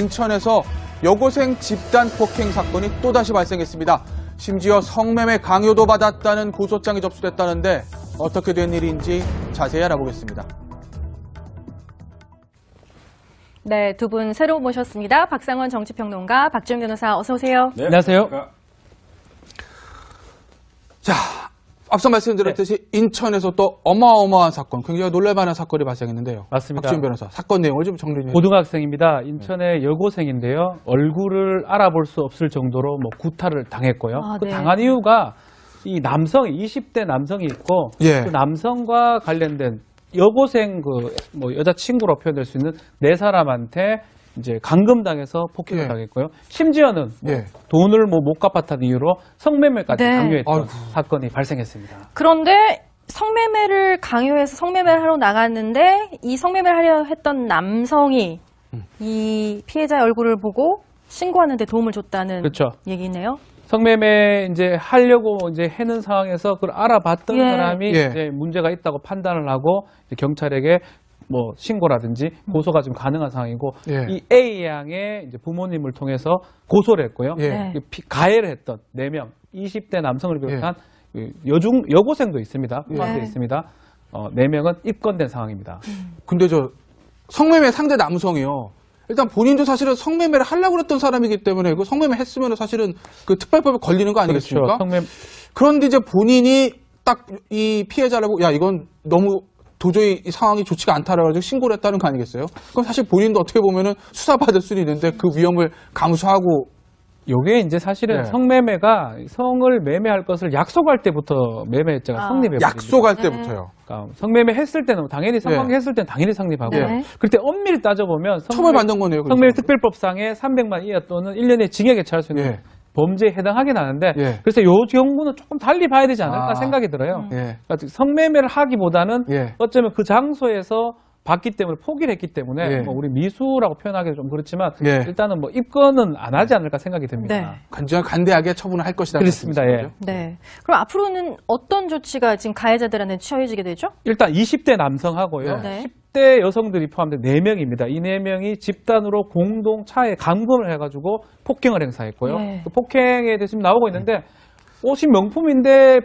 인천에서 여고생 집단 폭행 사건이 또다시 발생했습니다. 심지어 성매매 강요도 받았다는 고소장이 접수됐다는데 어떻게 된 일인지 자세히 알아보겠습니다. 네, 두 분 새로 모셨습니다. 박상원 정치평론가, 박지훈 변호사 어서 오세요. 네, 안녕하세요. 자, 앞서 말씀드렸듯이 인천에서 또 어마어마한 사건, 굉장히 놀랄만한 사건이 발생했는데요. 맞습니다. 박지훈 변호사, 사건 내용을 좀 정리 좀 해주세요. 고등학생입니다. 인천의 여고생인데요. 얼굴을 알아볼 수 없을 정도로 구타를 당했고요. 아, 그 네. 당한 이유가 이 남성이 20대 남성이 있고 예. 그 남성과 관련된 여고생 여자친구로 표현될 수 있는 네 사람한테 이제 감금당해서 폭행을 예. 당했고요. 심지어는 예. 돈을 못 갚았다는 이유로 성매매까지 네. 강요했던 아이고. 사건이 발생했습니다. 그런데 성매매를 강요해서 성매매를 하러 나갔는데 이 성매매를 하려 했던 남성이 이 피해자의 얼굴을 보고 신고하는데 도움을 줬다는 그렇죠. 얘기네요. 성매매 이제 하려고 이제 해는 상황에서 그걸 알아봤던 예. 사람이 예. 이제 문제가 있다고 판단을 하고 이제 경찰에게 신고라든지 고소가 좀 가능한 상황이고 예. 이 A 양의 이제 부모님을 통해서 고소를 했고요. 예. 네. 가해를 했던 4명, 20대 남성을 비롯한 여고생도 있습니다. 포함되어 네. 있습니다. 4명은 입건된 상황입니다. 근데 저 성매매 상대 남성이요. 일단 본인도 사실은 성매매를 하려고 그랬던 사람이기 때문에 그 성매매 했으면 사실은 그 특별법에 걸리는 거 아니겠습니까? 그렇죠. 그런데 이제 본인이 딱 이 피해자를 보고 야 이건 너무 도저히 이 상황이 좋지가 않다라 가지고 신고를 했다는 거 아니겠어요? 그럼 사실 본인도 어떻게 보면은 수사받을 수는 있는데 그 위험을 감수하고 요게 이제 사실은 네. 성매매가 성을 매매할 것을 약속할 때부터 매매죄가 성립해요. 약속할 때부터요. 그러니까 성매매 했을 때는 당연히 성관계했을 때는 당연히 성립하고 네. 그때 엄밀히 따져보면 처벌받는 거네요. 그러니까. 성매매 특별법상의 300만 이하 또는 1년의 징역에 처할 수 있는 예. 범죄에 해당하긴 하는데 예. 그래서 요 경우는 조금 달리 봐야 되지 않을까 생각이 들어요. 예. 그러니까 성매매를 하기보다는 예. 어쩌면 그 장소에서 봤기 때문에 포기를 했기 때문에 예. 우리 미수라고 표현하기는 좀 그렇지만 예. 일단은 입건은 안 하지 않을까 생각이 듭니다. 네. 간대하게 처분을 할 것이다. 그렇습니다. 예. 네. 그럼 앞으로는 어떤 조치가 지금 가해자들한테 취해지게 되죠? 일단 20대 남성하고요. 네. 10대 여성들이 포함된 4명입니다. 이 4명이 집단으로 공동 차에 감금을 해가지고 폭행을 행사했고요. 네. 그 폭행에 대해서 지금 나오고 있는데 옷이 명품인데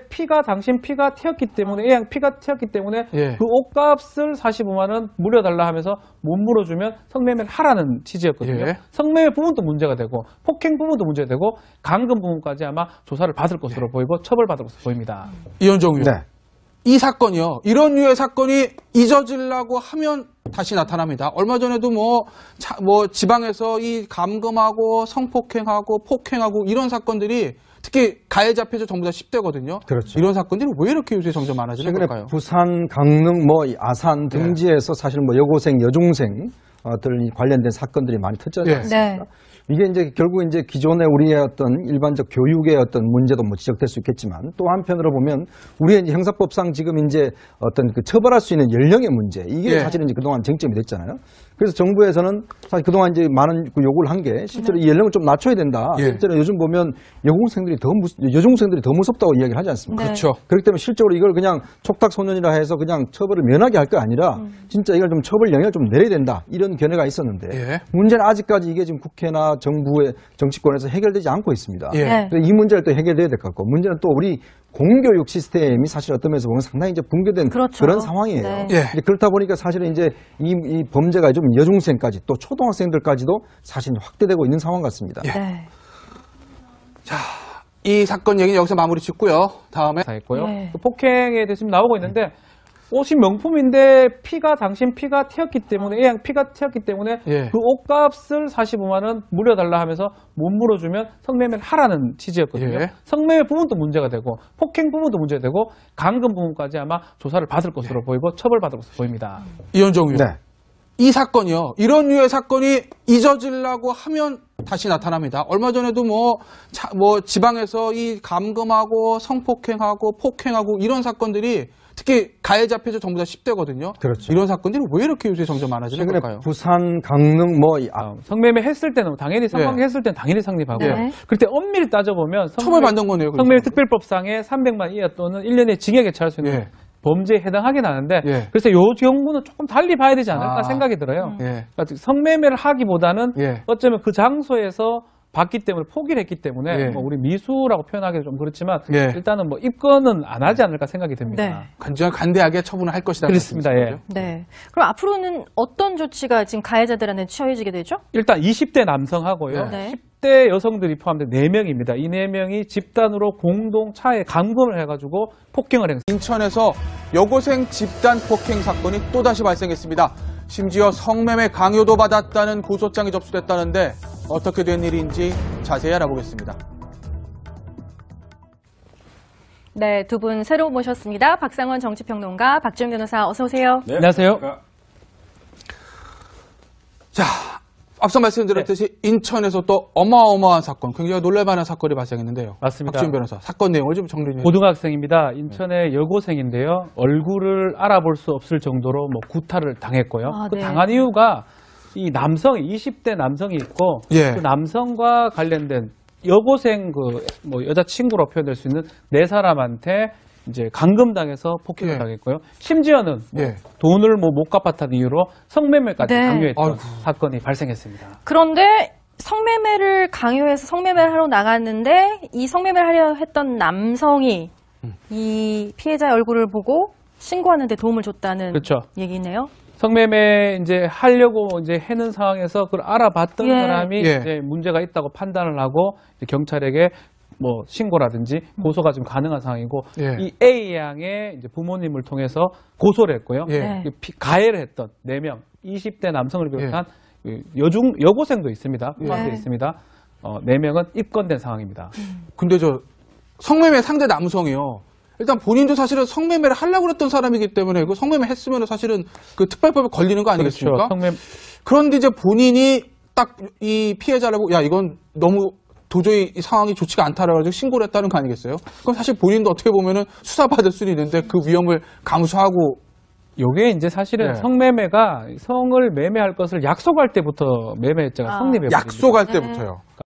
당신 피가 튀었기 때문에 A양 피가 튀었기 때문에 예. 그 옷값을 45만 원 물려달라 하면서 못 물어주면 성매매를 하라는 취지였거든요. 예. 성매매 부분도 문제가 되고 폭행 부분도 문제가 되고 감금 부분까지 아마 조사를 받을 것으로 보이고 처벌받을 것으로 보입니다. 이현정 의원. 네. 이 사건이요. 이런 류의 사건이 잊어지려고 하면 다시 나타납니다. 얼마 전에도 지방에서 이 감금하고 성폭행하고 폭행하고 이런 사건들이 특히 가해자 피해자 전부 다 10대거든요. 그렇죠. 이런 사건들이 왜 이렇게 요새 점점 많아지는 최근에 걸까요? 부산, 강릉, 아산 등지에서 사실 여고생, 여중생 들 관련된 사건들이 많이 터졌지 예. 않습니까? 이게 이제 결국 이제 기존의 우리의 어떤 일반적 교육의 어떤 문제도 지적될 수 있겠지만 또 한편으로 보면 우리의 이제 형사법상 지금 이제 어떤 그 처벌할 수 있는 연령의 문제 이게 예. 사실은 이제 그동안 쟁점이 됐잖아요. 그래서 정부에서는 사실 그동안 이제 많은 요구를 한 게 실제로 이 연령을 좀 낮춰야 된다. 예. 실제로 요즘 보면 여중생들이 더 무섭다고 이야기를 하지 않습니까? 네. 그렇죠. 그렇기 때문에 실적으로 이걸 그냥 촉탁소년이라 해서 그냥 처벌을 면하게 할 게 아니라 진짜 이걸 좀 처벌 영향을 좀 내려야 된다. 이런 견해가 있었는데 예. 문제는 아직까지 이게 지금 국회나 정부의 정치권에서 해결되지 않고 있습니다. 예. 네. 그래서 이 문제를 또 해결돼야 될 것 같고 문제는 또 우리 공교육 시스템이 사실 어떤 면에서 보면 상당히 이제 붕괴된 그렇죠. 그런 상황이에요. 네. 예. 이제 그렇다 보니까 사실은 이제 이 범죄가 좀 여중생까지 또 초등학생들까지도 사실 확대되고 있는 상황 같습니다. 네. 이 사건 얘기는 여기서 마무리 짓고요. 다음에 했고요. 네. 그 폭행에 대해서 지금 나오고 있는데 옷이 명품인데 당신 피가 튀었기 때문에 A양 피가 튀었기 때문에 예. 그 옷값을 45만 원 물려달라 하면서 못 물어주면 성매매를 하라는 취지였거든요. 예. 성매매 부분도 문제가 되고 폭행 부분도 문제가 되고 감금 부분까지 아마 조사를 받을 것으로 보이고 처벌받을 것으로 보입니다. 이현정 의원. 네. 이 사건이요. 이런 류의 사건이 잊어지려고 하면 다시 나타납니다. 얼마 전에도 지방에서 이 감금하고 성폭행하고 폭행하고 이런 사건들이 특히 가해자 피해자 전부 다 10대거든요. 그렇죠. 이런 사건들이 왜 이렇게 요새 점점 많아지는 최근에 걸까요? 부산, 강릉, 성매매 했을 때는 당연히 성관계 했을 때는 당연히 성립하고 네. 그때 엄밀히 따져보면 처벌받는 거네요. 성매매 특별법상의 300만 이하 또는 1년의 징역에 처할 수 있는 예. 범죄에 해당하긴 하는데 예. 그래서 요 경우는 조금 달리 봐야 되지 않을까 아. 생각이 들어요. 예. 그러니까 성매매를 하기보다는 예. 어쩌면 그 장소에서 봤기 때문에 포기를 했기 때문에 예. 뭐 우리 미수라고 표현하기는 좀 그렇지만 예. 일단은 뭐 입건은 안 하지 않을까 생각이 듭니다. 네. 간대하게 처분을 할 것이다. 그렇습니다. 말씀이신 예. 거죠? 네. 그럼 앞으로는 어떤 조치가 지금 가해자들한테 취해지게 되죠? 일단 20대 남성하고요. 네. 10대 여성들이 포함된 4명입니다. 이 4명이 집단으로 공동 차에 감금을 해가지고 폭행을 행사. 인천에서 여고생 집단 폭행 사건이 또다시 발생했습니다. 심지어 성매매 강요도 받았다는 고소장이 접수됐다는데 어떻게 된 일인지 자세히 알아보겠습니다. 네, 두 분 새로 모셨습니다. 박상원 정치평론가, 박지영 변호사 어서 오세요. 네. 안녕하세요. 자, 앞서 말씀드렸듯이 인천에서 또 어마어마한 사건, 굉장히 놀랄만한 사건이 발생했는데요. 맞습니다. 박지훈 변호사, 사건 내용을 좀 정리 좀 해주세요. 고등학생입니다. 인천의 여고생인데요. 얼굴을 알아볼 수 없을 정도로 뭐 구타를 당했고요. 아, 그 네. 당한 이유가 이 남성, 20대 남성이 있고 예. 그 남성과 관련된 여고생 뭐 여자친구로 표현될 수 있는 4사람한테 이제 감금당해서 폭행을 예. 당했고요. 심지어는 예. 돈을 뭐 못 갚았다는 이유로 성매매까지 네. 강요했던 아이고. 사건이 발생했습니다. 그런데 성매매를 강요해서 성매매를 하러 나갔는데 이 성매매를 하려 했던 남성이 이 피해자의 얼굴을 보고 신고하는데 도움을 줬다는 그렇죠. 얘기네요. 성매매 이제 하려고 이제 해는 상황에서 그걸 알아봤던 예. 사람이 예. 이제 문제가 있다고 판단을 하고 이제 경찰에게 뭐 신고라든지 고소가 지금 가능한 상황이고 예. 이 A 양의 이제 부모님을 통해서 고소를 했고요. 예. 네. 가해를 했던 4명, 20대 남성을 비롯한 여고생도 있습니다. 포함되어 네. 있습니다. 4명은 입건된 상황입니다. 근데 저 성매매 상대 남성이요. 일단 본인도 사실은 성매매를 하려고 했던 사람이기 때문에 그 성매매 했으면 사실은 그 특별법에 걸리는 거 아니겠습니까? 그렇죠. 그런데 이제 본인이 딱 이 피해자를 보고 야 이건 너무 도저히 이 상황이 좋지가 않다라고 해서 신고를 했다는 거 아니겠어요? 그럼 사실 본인도 어떻게 보면은 수사받을 수는 있는데 그 위험을 감수하고 요게 이제 사실은 네. 성매매가 성을 매매할 것을 약속할 때부터 매매죄가 아. 성립해 버립니다. 약속할 네. 때부터요.